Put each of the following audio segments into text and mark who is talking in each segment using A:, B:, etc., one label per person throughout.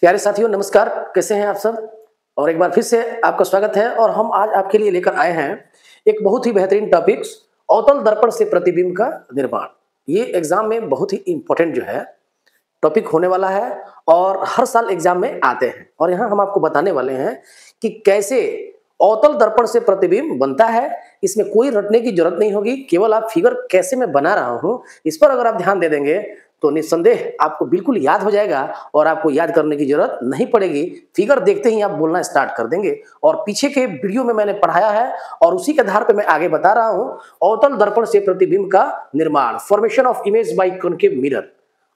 A: प्यारे साथियों नमस्कार, कैसे हैं आप सब। और एक बार फिर से आपका स्वागत है। और हम आज आपके लिए लेकर आए हैं एक बहुत ही बेहतरीन टॉपिक्स, अवतल दर्पण से प्रतिबिंब का निर्माण। ये एग्जाम में बहुत ही इंपॉर्टेंट जो है टॉपिक होने वाला है और हर साल एग्जाम में आते हैं। और यहाँ हम आपको बताने वाले हैं कि कैसे अवतल दर्पण से प्रतिबिंब बनता है। इसमें कोई रटने की जरूरत नहीं होगी, केवल आप फिगर कैसे मैं बना रहा हूँ इस पर अगर आप ध्यान दे देंगे तो निस्संदेह आपको बिल्कुल याद हो जाएगा और आपको याद करने की जरूरत नहीं पड़ेगी। फिगर देखते ही आप बोलना स्टार्ट कर देंगे। और पीछे के वीडियो में मैंने पढ़ाया है और उसी के आधार पर मैं आगे बता रहा हूँ। अवतल दर्पण से प्रतिबिंब का निर्माण, formation of image by concave mirror.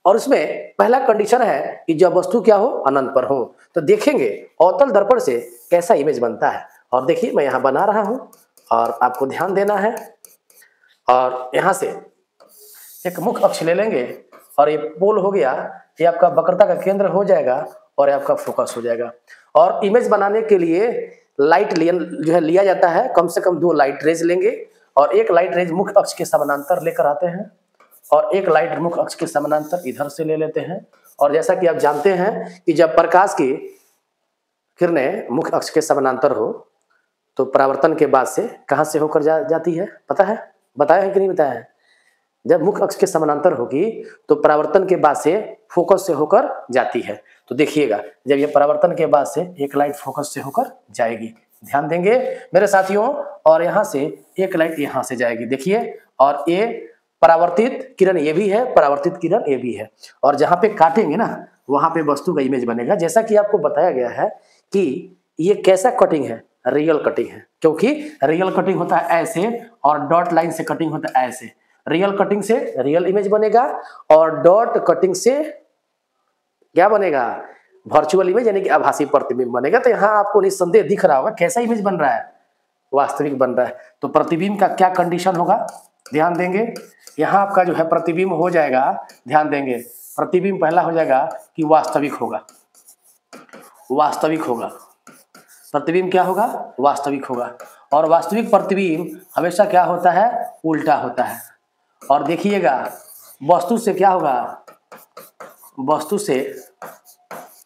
A: और इसमें पहला कंडीशन है कि जब वस्तु क्या हो, अनंत पर हो। तो देखेंगे अवतल दर्पण से कैसा इमेज बनता है। और देखिए मैं यहाँ बना रहा हूँ और आपको ध्यान देना है। और यहाँ से एक मुख्य अक्ष ले लेंगे और ये पोल हो गया, ये आपका वक्रता का केंद्र हो जाएगा और ये आपका फोकस हो जाएगा। और इमेज बनाने के लिए लाइट जो है लिया जाता है, कम से कम 2 लाइट रेज लेंगे और एक लाइट रेज मुख्य अक्ष के समानांतर लेकर आते हैं और एक लाइट मुख्य अक्ष के समानांतर इधर से ले लेते हैं। और जैसा कि आप जानते हैं कि जब प्रकाश की किरणें मुख्य अक्ष के समानांतर हो तो परावर्तन के बाद से कहां से होकर जाती है, पता है? बताया है कि नहीं बताया है? जब मुख्य अक्ष के समानांतर होगी तो परावर्तन के बाद से फोकस से होकर जाती है। तो देखिएगा जब ये परावर्तन के बाद से एक लाइट फोकस से होकर जाएगी, ध्यान देंगे मेरे साथियों। और यहाँ से एक लाइट यहाँ से जाएगी, देखिए। और ये परावर्तित किरण ये भी है, परावर्तित किरण ये भी है। और जहाँ पे काटेंगे ना वहां पे वस्तु का इमेज बनेगा। जैसा कि आपको बताया गया है कि ये कैसा कटिंग है, रियल कटिंग है। क्योंकि रियल कटिंग होता है ऐसे और डॉट लाइन से कटिंग होता है ऐसे। रियल कटिंग से रियल इमेज बनेगा और डॉट कटिंग से क्या बनेगा, वर्चुअल इमेज यानी कि आभासी प्रतिबिंब बनेगा। तो यहाँ आपको निस्संदेह दिख रहा होगा कैसा इमेज बन रहा है, वास्तविक बन रहा है। तो प्रतिबिंब का क्या कंडीशन होगा, ध्यान देंगे। यहाँ आपका जो है प्रतिबिंब हो जाएगा, ध्यान देंगे। प्रतिबिंब पहला हो जाएगा कि वास्तविक होगा, वास्तविक होगा। प्रतिबिंब क्या होगा, वास्तविक होगा। और वास्तविक प्रतिबिंब हमेशा क्या होता है, उल्टा होता है। और देखिएगा वस्तु से क्या होगा, वस्तु से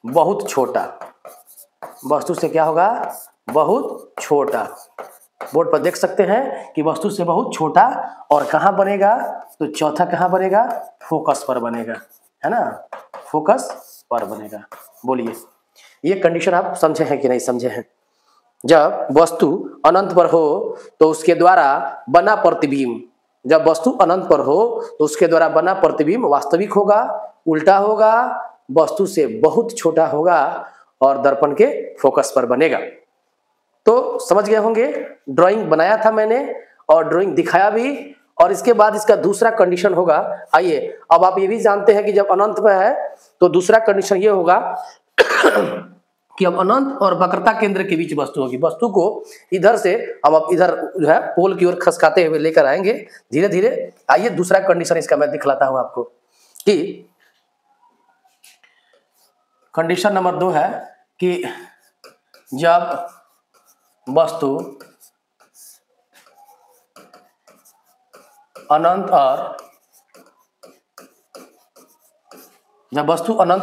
A: बहुत छोटा, वस्तु से क्या होगा, बहुत छोटा। बोर्ड पर देख सकते हैं कि वस्तु से बहुत छोटा। और कहाँ बनेगा, तो चौथा कहाँ बनेगा, फोकस पर बनेगा, है ना, फोकस पर बनेगा। बोलिए ये कंडीशन आप समझे हैं कि नहीं समझे हैं। जब वस्तु अनंत पर हो तो उसके द्वारा बना प्रतिबिंब, जब वस्तु अनंत पर हो तो उसके द्वारा बना प्रतिबिंब वास्तविक होगा, उल्टा होगा, वस्तु से बहुत छोटा होगा और दर्पण के फोकस पर बनेगा। तो समझ गए होंगे, ड्राइंग बनाया था मैंने और ड्राइंग दिखाया भी। और इसके बाद इसका दूसरा कंडीशन होगा, आइए अब आप ये भी जानते हैं कि जब अनंत में है तो दूसरा कंडीशन ये होगा कि अब अनंत और वक्रता केंद्र के बीच वस्तु होगी। वस्तु को इधर से हम अब इधर जो है पोल की ओर खसकाते हुए लेकर आएंगे धीरे धीरे। आइए दूसरा कंडीशन इसका मैं दिखलाता हूं आपको कि कंडीशन नंबर 2 है कि जब वस्तु अनंत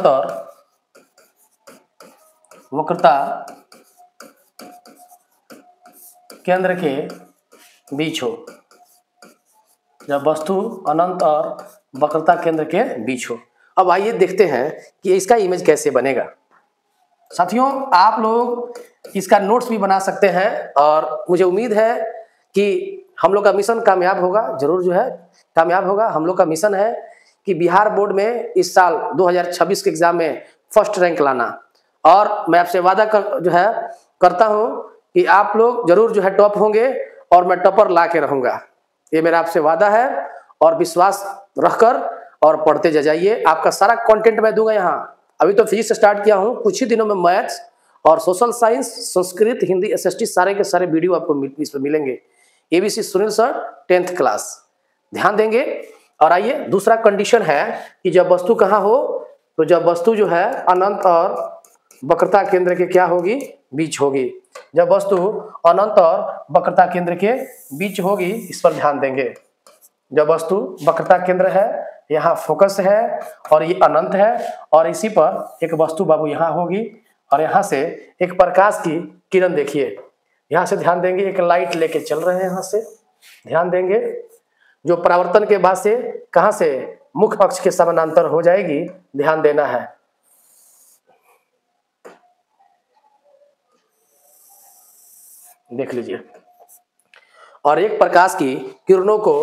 A: और वक्रता केंद्र के बीच हो, जब वस्तु अनंत और वक्रता केंद्र के बीच हो। अब आइए देखते हैं कि इसका इमेज कैसे बनेगा। साथियों आप लोग इसका नोट्स भी बना सकते हैं और मुझे उम्मीद है कि हम लोग का मिशन कामयाब होगा, जरूर जो है कामयाब होगा। हम लोग का मिशन है कि बिहार बोर्ड में इस साल 2026 के एग्जाम में फर्स्ट रैंक लाना। और मैं आपसे वादा करता हूं कि आप लोग जरूर जो है टॉप होंगे और मैं टॉपर ला के रहूंगा। ये मेरा आपसे वादा है और विश्वास रखकर और पढ़ते जाइए। आपका सारा कंटेंट मैं दूंगा यहाँ। अभी तो फिजिक्स स्टार्ट किया हूँ, कुछ ही दिनों में मैथ्स और social science, Sanskrit, Hindi, SST सारे के सारे वीडियो आपको इस पर मिलेंगे। ABC Sunil sir 10th class, ध्यान देंगे। और आइए दूसरा कंडीशन है कि जब वस्तु कहाँ हो, तो जब वस्तु जो है अनंत और वक्रता केंद्र के क्या होगी, बीच होगी। जब वस्तु अनंत और वक्रता केंद्र के बीच होगी, इस पर ध्यान देंगे। जब वस्तु वक्रता केंद्र है यहाँ फोकस है और ये अनंत है, और इसी पर एक वस्तु बाबू यहाँ होगी, और यहाँ से एक प्रकाश की किरण देखिए, यहाँ से ध्यान देंगे एक लाइट लेके चल रहे हैं, यहाँ से ध्यान देंगे, जो परावर्तन के बाद से कहाँ से मुख्य अक्ष के समानांतर हो जाएगी, ध्यान देना है। देख लीजिए, और एक प्रकाश की किरणों को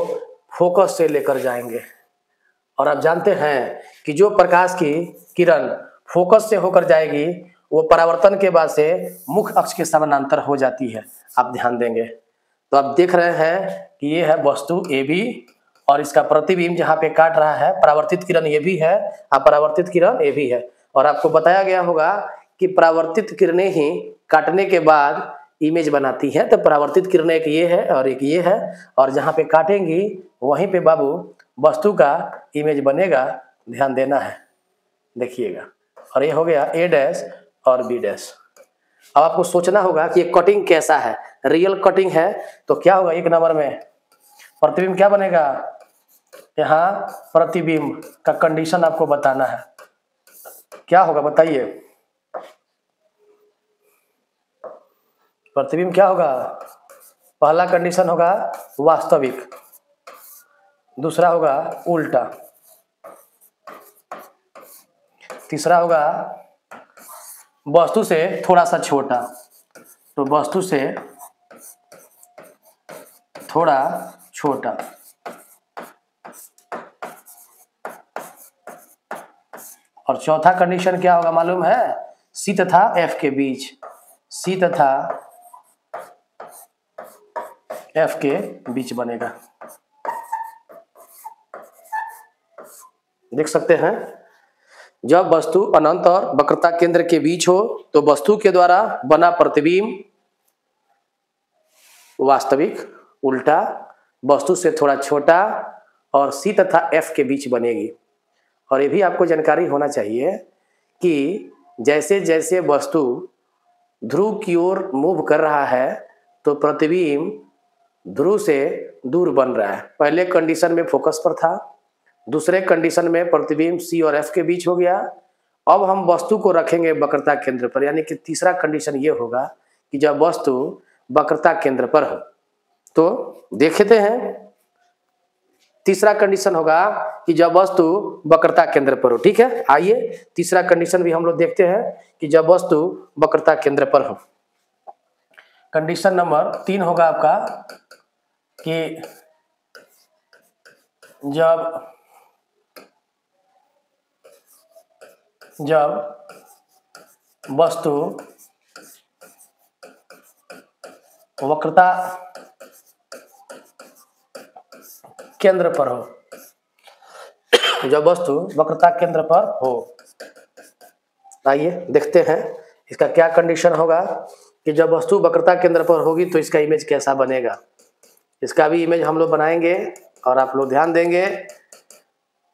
A: फोकस से लेकर जाएंगे, और आप जानते हैं कि जो प्रकाश की किरण फोकस से होकर जाएगी वो परावर्तन के बाद से मुख्य अक्ष के समानांतर हो जाती है। आप ध्यान देंगे तो आप देख रहे हैं कि ये है वस्तु ए बी, और इसका प्रतिबिंब जहाँ पे काट रहा है परावर्तित किरण ये भी है, अपरावर्तित किरण ये भी है। और आपको बताया गया होगा कि परावर्तित किरणें ही काटने के बाद इमेज बनाती है, तो परावर्तित किरणें एक ये है और एक ये है, और जहाँ पे काटेंगी वहीं पे बाबू वस्तु का इमेज बनेगा, ध्यान देना है, देखिएगा। और ये हो गया ए डैश और बी डैश। अब आपको सोचना होगा कि ये कटिंग कैसा है, रियल कटिंग है तो क्या होगा, एक नंबर में प्रतिबिंब क्या बनेगा, यहाँ प्रतिबिंब का कंडीशन आपको बताना है, क्या होगा बताइए, प्रतिबिंब क्या होगा, पहला कंडीशन होगा वास्तविक, दूसरा होगा उल्टा, तीसरा होगा वस्तु से थोड़ा सा छोटा, तो वस्तु से थोड़ा छोटा, और चौथा कंडीशन क्या होगा मालूम है, सी तथा एफ के बीच, सी तथा एफ के बीच बनेगा। देख सकते हैं, जब वस्तु अनंत और वक्रता केंद्र के बीच हो तो वस्तु के द्वारा बना प्रतिबिंब वास्तविक, उल्टा, वस्तु से थोड़ा छोटा और सी तथा एफ के बीच बनेगी। और ये भी आपको जानकारी होना चाहिए कि जैसे जैसे वस्तु ध्रुव की ओर मूव कर रहा है तो प्रतिबिंब ध्रुव से दूर बन रहा है। पहले कंडीशन में फोकस पर था, दूसरे कंडीशन में प्रतिबिंब सी और एफ के बीच हो गया। अब हम वस्तु को रखेंगे वक्रता केंद्र पर, यानी कि तीसरा कंडीशन ये होगा कि जब वस्तु वक्रता केंद्र पर हो, तो देखते हैं तीसरा कंडीशन होगा कि जब वस्तु वक्रता केंद्र पर हो। ठीक है, आइए तीसरा कंडीशन भी हम लोग देखते हैं कि जब वस्तु वक्रता केंद्र पर हो। कंडीशन नंबर 3 होगा आपका कि जब वस्तु वक्रता केंद्र पर हो, जब वस्तु वक्रता केंद्र पर हो। आइए देखते हैं इसका क्या कंडीशन होगा कि जब वस्तु वक्रता केंद्र पर होगी तो इसका इमेज कैसा बनेगा। इसका भी इमेज हम लोग बनाएंगे और आप लोग ध्यान देंगे,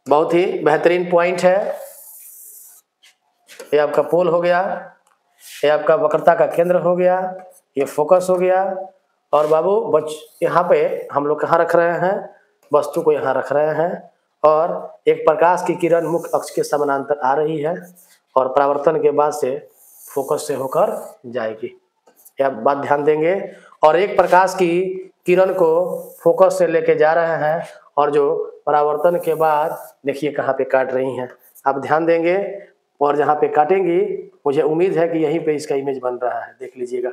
A: बहुत ही बेहतरीन पॉइंट है। ये आपका पोल हो गया, ये आपका वक्रता का केंद्र हो गया, ये फोकस हो गया, और बाबू यहाँ पे हम लोग कहाँ रख रहे हैं, वस्तु को यहाँ रख रहे हैं, और एक प्रकाश की किरण मुख्य अक्ष के समानांतर आ रही है और परावर्तन के बाद से फोकस से होकर जाएगी। यह बात ध्यान देंगे। और एक प्रकाश की किरण को फोकस से लेके जा रहे हैं और जो परावर्तन के बाद देखिए कहाँ पे काट रही हैं, आप ध्यान देंगे, और जहाँ पे काटेंगी मुझे उम्मीद है कि यहीं पे इसका इमेज बन रहा है, देख लीजिएगा।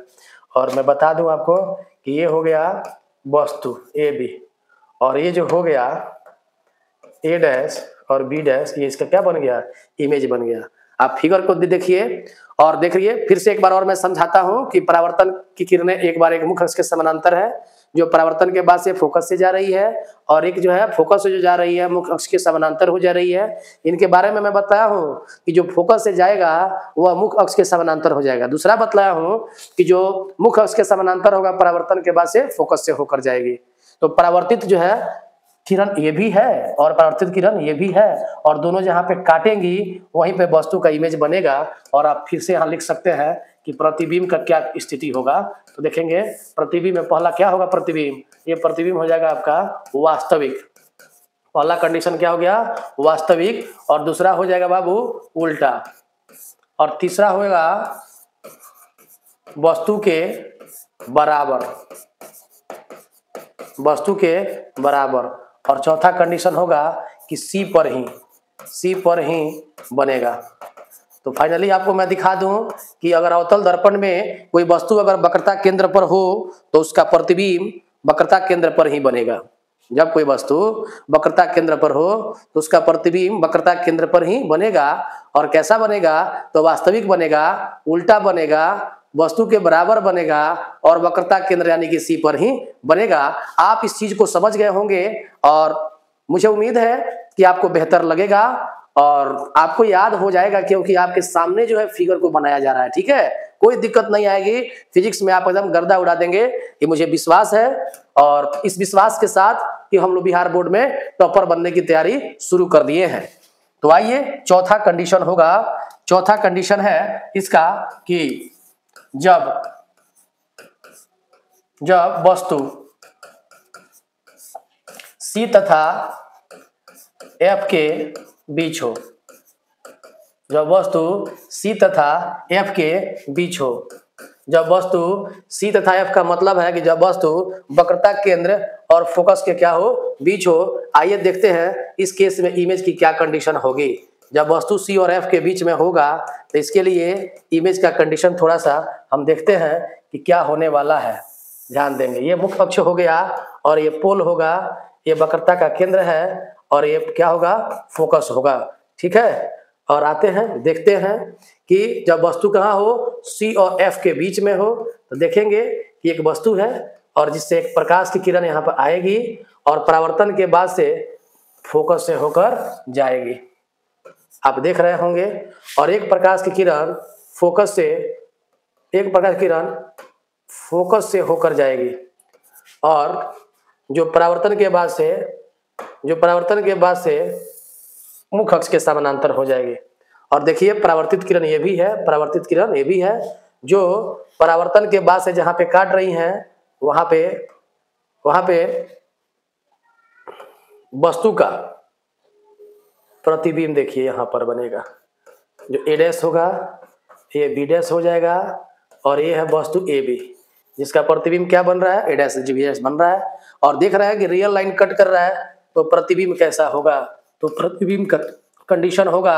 A: और मैं बता दूं आपको कि ये हो गया वस्तु ए बी, और ये जो हो गया ए डैश और बी डैश, ये इसका क्या बन गया, इमेज बन गया। आप फिगर को देखिए और देखिए, फिर से एक बार और मैं समझाता हूं कि परावर्तन की किरणें एक बार एक मुख्य अक्ष के समानांतर है, जो परावर्तन के बाद से फोकस से जा रही है, और एक जो है फोकस से जो जा रही है मुख्य अक्ष के समानांतर हो जा रही है। इनके बारे में मैं बताया हूं कि जो फोकस से जाएगा वह मुख्य अक्ष के समानांतर हो जाएगा। दूसरा बतलाया हूं कि जो मुख्य अक्ष के समानांतर होगा परावर्तन के बाद से फोकस से होकर जाएगी। तो परावर्तित जो है किरण ये भी है और परावर्तित किरण ये भी है, और दोनों जहाँ पे काटेंगी वहीं पे वस्तु का इमेज बनेगा। और आप फिर से यहाँ लिख सकते हैं कि प्रतिबिंब का क्या स्थिति होगा। तो देखेंगे प्रतिबिंब में पहला क्या होगा, प्रतिबिंब, ये प्रतिबिंब हो जाएगा आपका वास्तविक, पहला कंडीशन क्या हो गया, वास्तविक, और दूसरा हो जाएगा बाबू उल्टा, और तीसरा होगा वस्तु के बराबर, वस्तु के बराबर, और चौथा कंडीशन होगा कि सी पर ही बनेगा। तो फाइनली आपको मैं दिखा दूं कि अगर अवतल दर्पण में कोई वस्तु अगर वक्रता केंद्र पर हो तो उसका प्रतिबिंब वक्रता केंद्र पर ही बनेगा। जब कोई वस्तु वक्रता केंद्र पर हो तो उसका प्रतिबिंब वक्रता केंद्र पर ही बनेगा। और कैसा बनेगा, तो वास्तविक बनेगा, उल्टा बनेगा, वस्तु के बराबर बनेगा, और वक्रता केंद्र यानी कि सी पर ही बनेगा। आप इस चीज को समझ गए होंगे और मुझे उम्मीद है कि आपको बेहतर लगेगा और आपको याद हो जाएगा, क्योंकि आपके सामने जो है फिगर को बनाया जा रहा है। ठीक है, कोई दिक्कत नहीं आएगी, फिजिक्स में आप एकदम गर्दा उड़ा देंगे, ये मुझे विश्वास है। और इस विश्वास के साथ कि हम लोग बिहार बोर्ड में टॉपर बनने की तैयारी शुरू कर दिए हैं। तो आइए चौथा कंडीशन होगा, चौथा कंडीशन है इसका कि जब वस्तु C तथा F के बीच हो, जब वस्तु C तथा F के बीच हो, जब वस्तु C तथा F का मतलब है कि जब वस्तु वक्रता केंद्र और फोकस के क्या हो, बीच हो। आइए देखते हैं इस केस में इमेज की क्या कंडीशन होगी। जब वस्तु C और F के बीच में होगा तो इसके लिए इमेज का कंडीशन थोड़ा सा हम देखते हैं कि क्या होने वाला है। ध्यान देंगे, ये मुख्य अक्ष हो गया और ये पोल होगा, ये वक्रता का केंद्र है और ये क्या होगा, फोकस होगा। ठीक है, और आते हैं देखते हैं कि जब वस्तु कहाँ हो, C और F के बीच में हो, तो देखेंगे कि एक वस्तु है और जिससे एक प्रकाश की किरण यहाँ पर आएगी और परावर्तन के बाद से फोकस से होकर जाएगी। आप देख रहे होंगे, और एक प्रकाश की किरण फोकस से होकर जाएगी और जो परावर्तन के बाद से मुख्य अक्ष के समानांतर हो जाएगी। और देखिए परावर्तित किरण ये भी है, परावर्तित किरण ये भी है, जो परावर्तन के बाद से जहाँ पे काट रही हैं वहाँ पे वस्तु का प्रतिबिंब देखिए यहाँ पर बनेगा, जो A डैश होगा ये B डैश हो जाएगा, और ये है वस्तु AB जिसका प्रतिबिंब क्या बन रहा है, A डैश B डैश बन रहा है। और देख रहा है कि रियल लाइन कट कर रहा है, तो प्रतिबिंब कैसा होगा, तो प्रतिबिंब का कंडीशन होगा,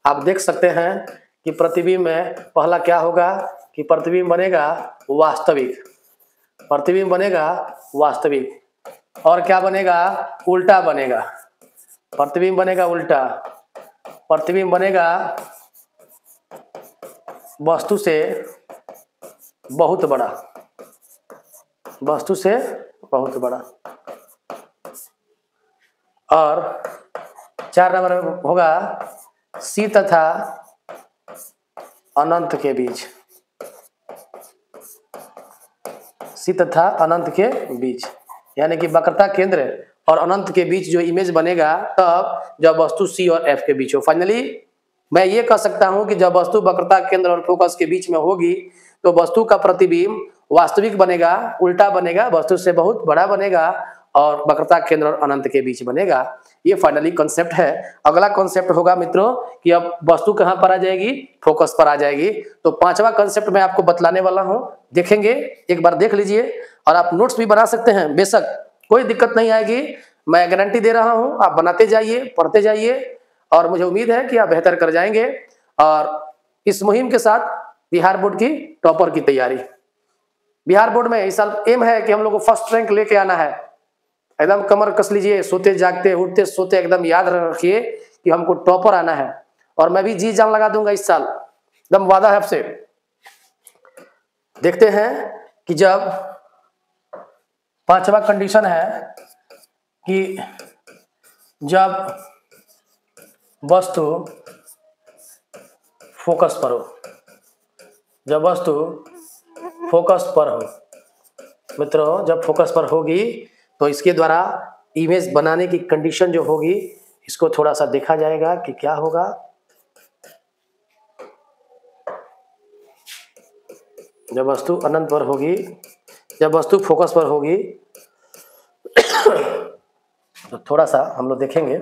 A: आप देख सकते हैं कि प्रतिबिंब में पहला क्या होगा कि प्रतिबिंब बनेगा वास्तविक, प्रतिबिंब बनेगा वास्तविक, और क्या बनेगा, उल्टा बनेगा, प्रतिबिंब बनेगा उल्टा, प्रतिबिंब बनेगा वस्तु से बहुत बड़ा, वस्तु से बहुत बड़ा। और 4 नंबर होगा C तथा अनंत के बीच, C तथा अनंत के बीच, यानी कि वक्रता केंद्र और अनंत के बीच जो इमेज बनेगा तब जब वस्तु C और F के बीच हो। फाइनली मैं ये कह सकता हूं कि जब वस्तु वक्रता केंद्र और फोकस के बीच में होगी तो वस्तु का प्रतिबिंब वास्तविक बनेगा, उल्टा बनेगा, वस्तु से बहुत बड़ा बनेगा और वक्रता केंद्र और अनंत के बीच बनेगा। ये फाइनली कॉन्सेप्ट है। अगला कॉन्सेप्ट होगा मित्रों कि अब वस्तु कहां पर आ जाएगी, फोकस पर आ जाएगी। तो 5वां कॉन्सेप्ट मैं आपको बतलाने वाला हूं, देखेंगे, एक बार देख लीजिए और आप नोट्स भी बना सकते हैं, बेशक कोई दिक्कत नहीं आएगी, मैं गारंटी दे रहा हूं। आप बनाते जाइए, पढ़ते जाइए और मुझे उम्मीद है कि आप बेहतर कर जाएंगे। और इस मुहिम के साथ बिहार बोर्ड की टॉपर की तैयारी, बिहार बोर्ड में इस साल एम है कि हम लोग को फर्स्ट रैंक लेके आना है। एकदम कमर कस लीजिए, सोते जागते उठते सोते एकदम याद रखिए कि हमको टॉपर आना है, और मैं भी जी जान लगा दूंगा इस साल, एकदम वादा है आपसे। देखते हैं कि जब 5वां कंडीशन है कि जब वस्तु फोकस पर हो, जब वस्तु फोकस पर हो मित्रों, जब फोकस पर होगी तो इसके द्वारा इमेज बनाने की कंडीशन जो होगी इसको थोड़ा सा देखा जाएगा कि क्या होगा। जब वस्तु अनंत पर होगी, जब वस्तु फोकस पर होगी तो थोड़ा सा हम लोग देखेंगे।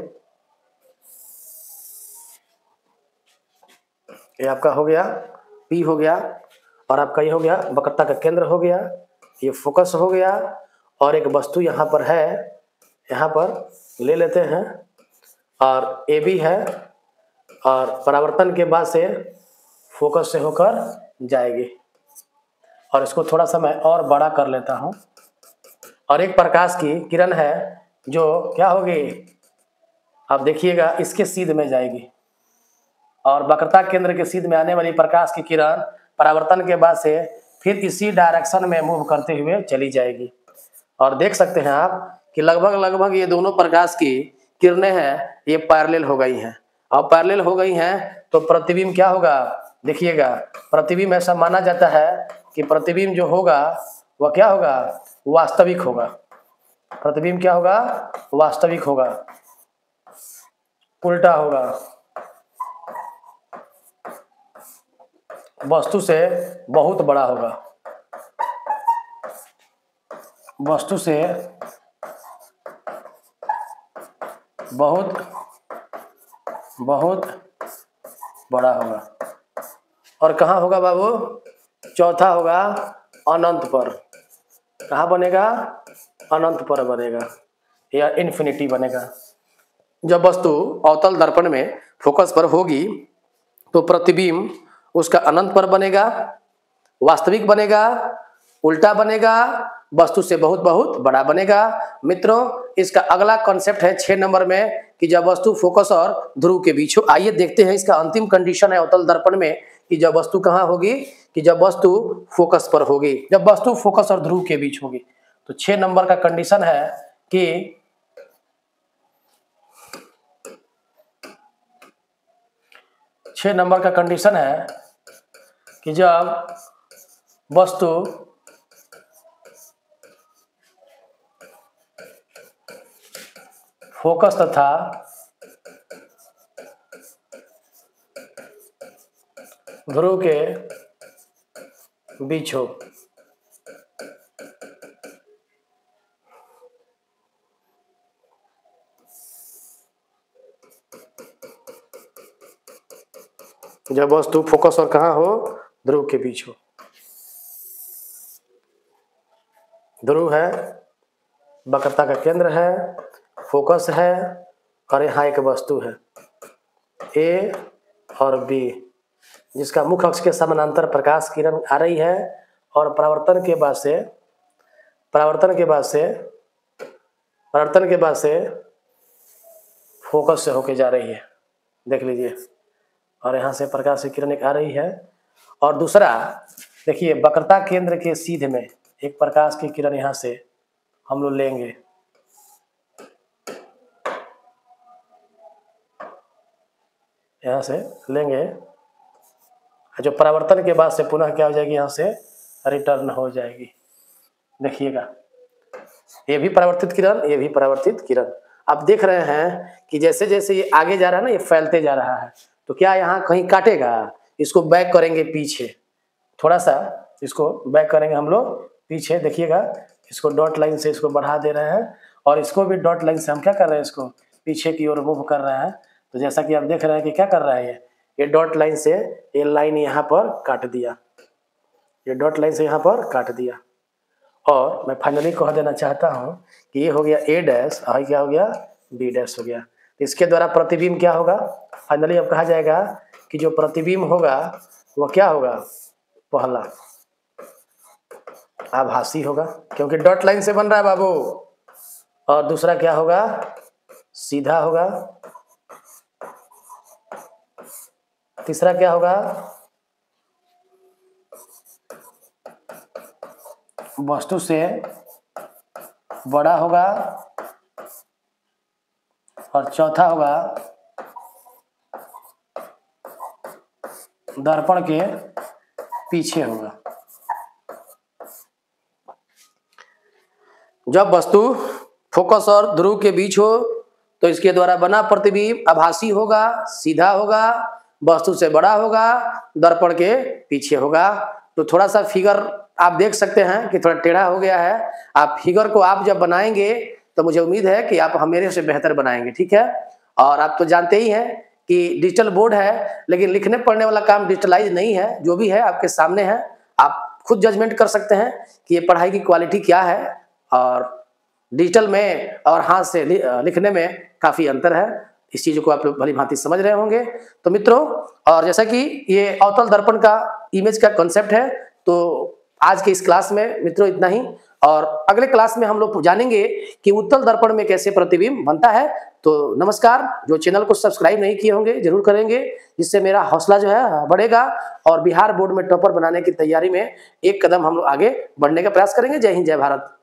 A: ये आपका हो गया P हो गया, और आपका ये हो गया वक्रता का केंद्र हो गया, ये फोकस हो गया, और एक वस्तु यहाँ पर है, यहाँ पर ले लेते हैं, और AB है, और परावर्तन के बाद से फोकस से होकर जाएगी। और इसको थोड़ा सा मैं और बड़ा कर लेता हूँ। और एक प्रकाश की किरण है जो क्या होगी, आप देखिएगा इसके सीध में जाएगी, और वक्रता केंद्र के सीध में आने वाली प्रकाश की किरण परावर्तन के बाद से फिर इसी डायरेक्शन में मूव करते हुए चली जाएगी। और देख सकते हैं आप कि लगभग ये दोनों प्रकाश की किरणें हैं, ये पैरेलल हो गई हैं। और पैरेलल हो गई हैं तो प्रतिबिंब क्या होगा, देखिएगा प्रतिबिंब ऐसा माना जाता है कि प्रतिबिंब जो होगा वह क्या होगा, वास्तविक होगा। प्रतिबिंब क्या होगा, वास्तविक होगा, उल्टा होगा, वस्तु से बहुत बड़ा होगा, वस्तु से बहुत बड़ा होगा। और कहाँ होगा बाबू, चौथा होगा अनंत पर। कहाँ बनेगा, अनंत पर बनेगा या इन्फिनिटी बनेगा। जब वस्तु अवतल दर्पण में फोकस पर होगी तो प्रतिबिंब उसका अनंत पर बनेगा, वास्तविक बनेगा, उल्टा बनेगा, वस्तु से बहुत बड़ा बनेगा। मित्रों, इसका अगला कॉन्सेप्ट है 6 नंबर में कि जब वस्तु फोकस और ध्रुव के बीच हो। आइए देखते हैं इसका अंतिम कंडीशन है अवतल दर्पण में कि जब वस्तु कहाँ होगी, कि जब वस्तु फोकस पर होगी, जब वस्तु फोकस और ध्रुव के बीच होगी। तो 6 नंबर का कंडीशन है कि 6 नंबर का कंडीशन है कि जब वस्तु फोकस तथा ध्रुव के बीच हो। जब वस्तु फोकस और कहाँ हो, ध्रुव के बीच हो। ध्रुव है, वक्रता का केंद्र है, फोकस है, और यहाँ एक वस्तु है A और B, जिसका मुख्य अक्ष के समानांतर प्रकाश किरण आ रही है, और परावर्तन के बाद से फोकस से होके जा रही है, देख लीजिए। और यहाँ से प्रकाश की किरण एक आ रही है। और दूसरा देखिए, वक्रता केंद्र के सीध में एक प्रकाश की किरण यहाँ से हम लोग लेंगे, यहाँ से लेंगे, जो परावर्तन के बाद से पुनः क्या हो जाएगी, यहाँ से रिटर्न हो जाएगी। देखिएगा, ये भी परावर्तित किरण, ये भी परावर्तित किरण। आप देख रहे हैं कि जैसे जैसे ये आगे जा रहा है ना, ये फैलते जा रहा है। तो क्या यहाँ कहीं काटेगा, इसको बैक करेंगे पीछे, थोड़ा सा इसको बैक करेंगे हम लोग पीछे। देखिएगा, इसको डॉट लाइन से इसको बढ़ा दे रहे हैं, और इसको भी डॉट लाइन से हम क्या कर रहे हैं, इसको पीछे की ओर मूव कर रहे हैं। तो जैसा कि आप देख रहे हैं कि क्या कर रहा है, ये डॉट लाइन से ये लाइन यहाँ पर काट दिया, ये डॉट लाइन से यहाँ पर काट दिया। और मैं फाइनली कह देना चाहता हूँ कि ये हो गया A डैश, और क्या हो गया, B डैश हो गया। इसके द्वारा प्रतिबिंब क्या होगा, फाइनली अब कहा जाएगा कि जो प्रतिबिंब होगा वह क्या होगा, पहला आभासी होगा, क्योंकि डॉट लाइन से बन रहा है बाबू। और दूसरा क्या होगा, सीधा होगा। तीसरा क्या होगा, वस्तु से बड़ा होगा। और चौथा होगा दर्पण के पीछे होगा। जब वस्तु फोकस और ध्रुव के बीच हो तो इसके द्वारा बना प्रतिबिंब आभासी होगा, सीधा होगा, वस्तु से बड़ा होगा, दर्पण के पीछे होगा। तो थोड़ा सा फिगर आप देख सकते हैं कि थोड़ा टेढ़ा हो गया है। आप फिगर को आप जब बनाएंगे तो मुझे उम्मीद है कि आप मेरे से बेहतर बनाएंगे, ठीक है। और आप तो जानते ही हैं कि डिजिटल बोर्ड है, लेकिन लिखने पढ़ने वाला काम डिजिटलाइज नहीं है। जो भी है आपके सामने है, आप खुद जजमेंट कर सकते हैं कि ये पढ़ाई की क्वालिटी क्या है, और डिजिटल में और हाथ से लिखने में काफ़ी अंतर है। इस चीज़ को आप लोग भली भांति समझ रहे होंगे। तो मित्रों, और जैसा कि ये अवतल दर्पण का इमेज का कॉन्सेप्ट है, तो आज के इस क्लास में मित्रों इतना ही। और अगले क्लास में हम लोग जानेंगे कि उत्तल दर्पण में कैसे प्रतिबिंब बनता है। तो नमस्कार। जो चैनल को सब्सक्राइब नहीं किए होंगे जरूर करेंगे, जिससे मेरा हौसला जो है बढ़ेगा और बिहार बोर्ड में टॉपर बनाने की तैयारी में एक कदम हम लोग आगे बढ़ने का प्रयास करेंगे। जय हिंद, जय भारत।